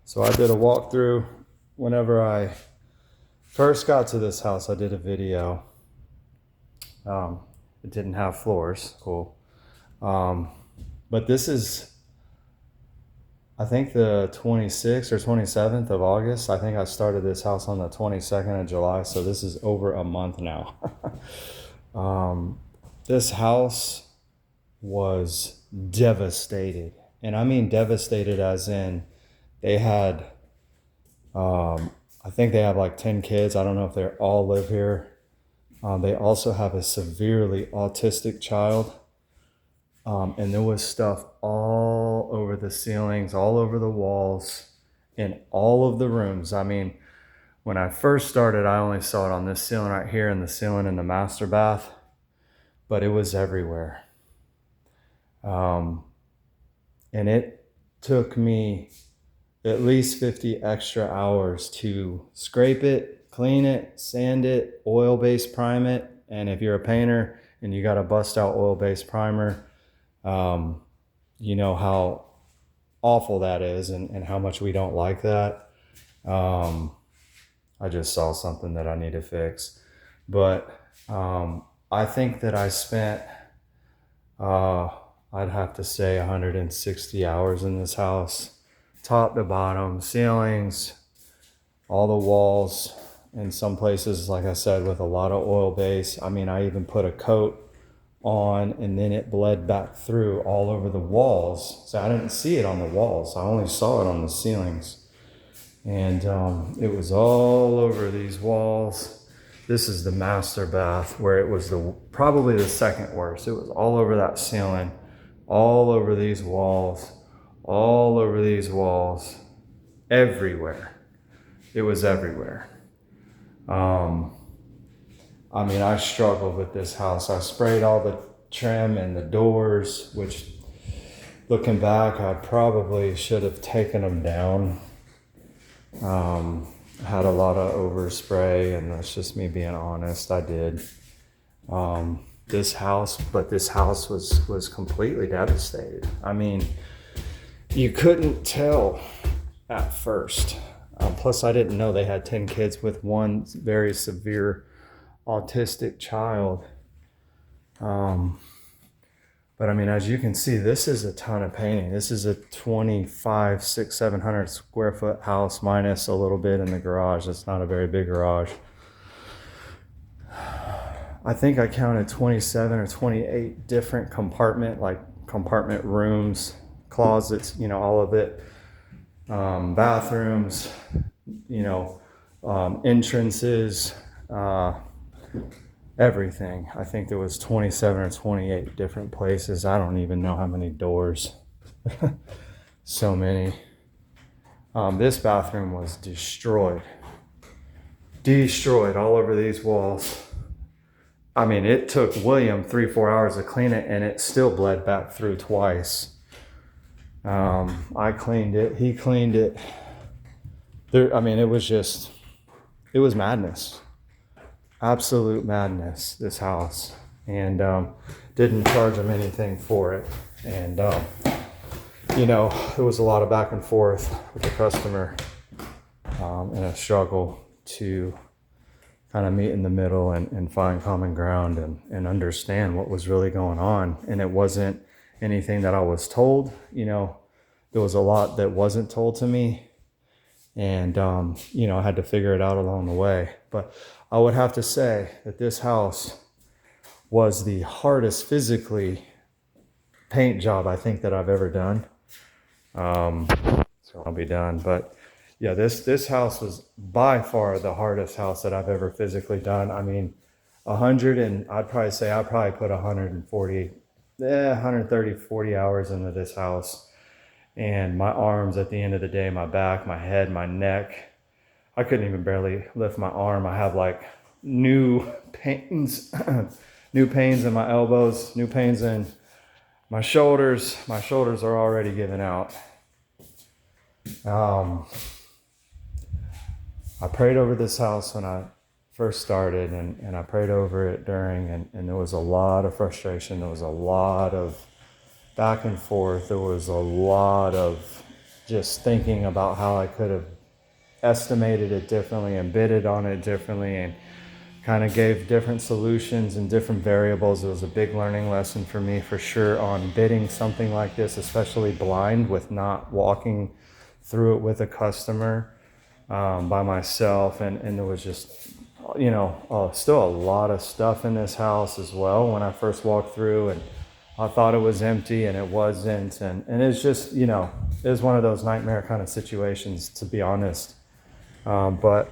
So I did a walkthrough. Whenever I first got to this house, I did a video. It didn't have floors, cool. But this is, I think, the 26th or 27th of August. I think I started this house on the 22nd of July, so this is over a month now. This house was devastated. And I mean devastated as in they had, I think they have like 10 kids. I don't know if they all live here. They also have a severely autistic child. And there was stuff all over the ceilings, all over the walls, in all of the rooms. I mean, when I first started, I only saw it on this ceiling right here and the ceiling in the master bath, but it was everywhere. And it took me at least 50 extra hours to scrape it, clean it, sand it, oil-based prime it. And if you're a painter and you got a bust out oil-based primer, you know how awful that is and how much we don't like that. I just saw something that I need to fix. But I think that I spent, I'd have to say 160 hours in this house, top to bottom, ceilings, all the walls, in some places, like I said, with a lot of oil base. I mean, I even put a coat on and then it bled back through all over the walls. So I didn't see it on the walls. I only saw it on the ceilings. And it was all over these walls. This is the master bath where it was probably the second worst. It was all over that ceiling, all over these walls, all over these walls, everywhere. It was everywhere. I mean, I struggled with this house. I sprayed all the trim and the doors, which looking back, I probably should have taken them down. Had a lot of overspray, and that's just me being honest. I did. This house was completely devastated. I mean, you couldn't tell at first. Plus, I didn't know they had 10 kids with one very severe autistic child. But I mean, as you can see, this is a ton of painting. This is a 700 square foot house minus a little bit in the garage. It's not a very big garage. I think I counted 27 or 28 different compartment rooms, closets, you know, all of it. Bathrooms, you know, entrances, everything. I think there was 27 or 28 different places. I don't even know how many doors. So many. This bathroom was destroyed all over these walls. I mean, it took William 3-4 hours to clean it, and it still bled back through twice. I cleaned it, he cleaned it. I mean, it was madness. Absolute madness, this house. And didn't charge him anything for it. And, you know, there was a lot of back and forth with the customer and a struggle to kind of meet in the middle and find common ground and understand what was really going on. And it wasn't anything that I was told. You know, there was a lot that wasn't told to me. And, you know, I had to figure it out along the way. But I would have to say that this house was the hardest physically paint job I think that I've ever done. So I'll be done. But yeah, this house was by far the hardest house that I've ever physically done. I mean, I'd probably say I probably put 130, 40 hours into this house. And my arms at the end of the day, my back, my head, my neck, I couldn't even barely lift my arm. I have like new pains in my elbows, new pains in my shoulders. My shoulders are already giving out. I prayed over this house when I first started, and I prayed over it during, and there was a lot of frustration. There was a lot of back and forth. There was a lot of just thinking about how I could have estimated it differently and bidded on it differently and kind of gave different solutions and different variables. It was a big learning lesson for me for sure on bidding something like this, especially blind with not walking through it with a customer by myself. And there was just, still a lot of stuff in this house as well when I first walked through, and I thought it was empty and it wasn't. And it's just, it was one of those nightmare kind of situations, to be honest. But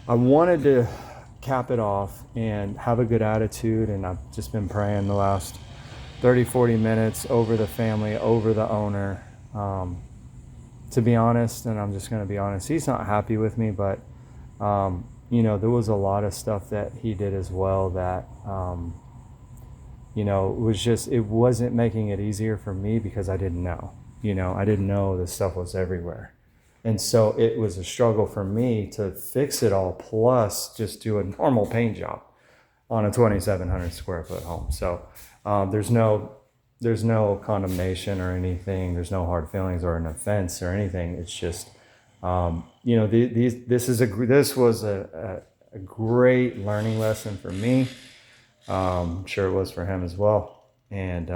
I wanted to cap it off and have a good attitude, and I've just been praying the last 30-40 minutes over the family, over the owner, to be honest. And I'm just going to be honest, he's not happy with me, but there was a lot of stuff that he did as well that it wasn't making it easier for me because I didn't know. I didn't know this stuff was everywhere. And so it was a struggle for me to fix it all, plus just do a normal paint job on a 2,700 square foot home. So there's no condemnation or anything. There's no hard feelings or an offense or anything. It's just, this was a great learning lesson for me. I'm sure it was for him as well. And,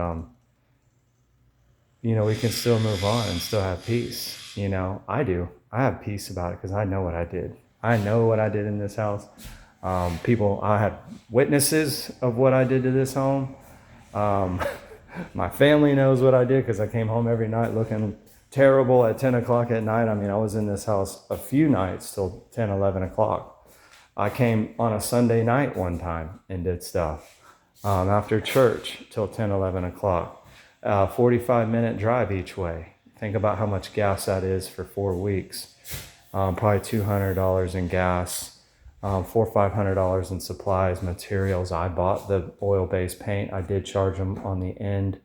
we can still move on and still have peace. I do. I have peace about it because I know what I did. I know what I did in this house. I had witnesses of what I did to this home. My family knows what I did because I came home every night looking terrible at 10 o'clock at night. I mean, I was in this house a few nights till 10, 11 o'clock. I came on a Sunday night one time and did stuff after church till 10, 11 o'clock. 45-minute drive each way. Think about how much gas that is for 4 weeks. Probably $200 in gas, $400 or $500 in supplies, materials. I bought the oil-based paint. I did charge him on the end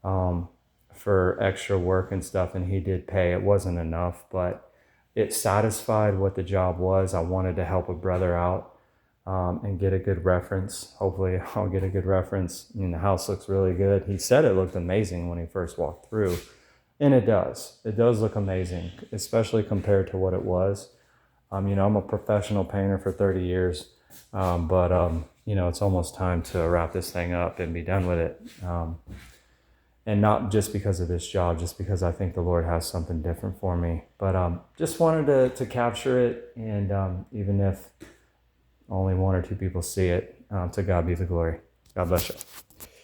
for extra work and stuff, and he did pay. It wasn't enough, but it satisfied what the job was. I wanted to help a brother out and get a good reference. Hopefully I'll get a good reference. The house looks really good. He said it looked amazing when he first walked through. And it does. It does look amazing, especially compared to what it was. I'm a professional painter for 30 years, but it's almost time to wrap this thing up and be done with it. And not just because of this job, just because I think the Lord has something different for me. But just wanted to capture it, and even if only one or two people see it, to God be the glory. God bless you.